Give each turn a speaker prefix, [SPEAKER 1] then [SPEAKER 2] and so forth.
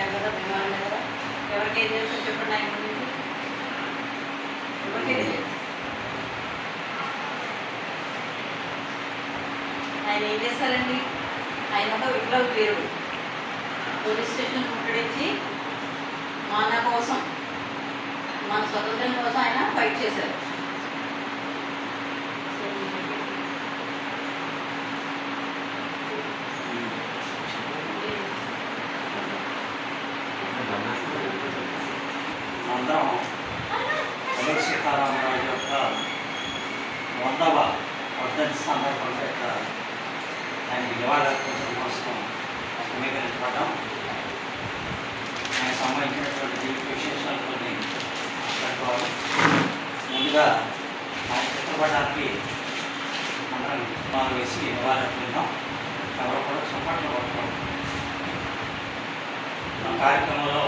[SPEAKER 1] చెప్పారు కదా మేమానే కదా. ఎవరికి ఏం తెలుసు చెప్పండి ఆయన గురించి. ఎవరికి తెలియదు. ఆయన ఏం చేస్తారండి? ఆయన ఒక విప్లవ వీరుడు. పోలీస్ స్టేషన్ ముట్టడించి మన కోసం, మన స్వతంత్రం కోసం ఆయన ఫైట్ చేశారు.
[SPEAKER 2] అందరం అల్లూరి సీతారామరాజు యొక్క 100వ వర్ధంతి సందర్భంగా ఇక్కడ ఆయనకి నివాళులర్పించడం కోసం సమీకరించబడ్డాం. ఆయనకు సంబంధించినటువంటి జీవిత విశేషాలు కొన్ని మాట్లాడుకోవాలి. ముందుగా ఆయన చిత్రపటానికి అందరం మాలు వేసి నివాళులర్పిద్దాం. ఎవరు కూడా చప్పట్లు కొడతాం. కార్యక్రమంలో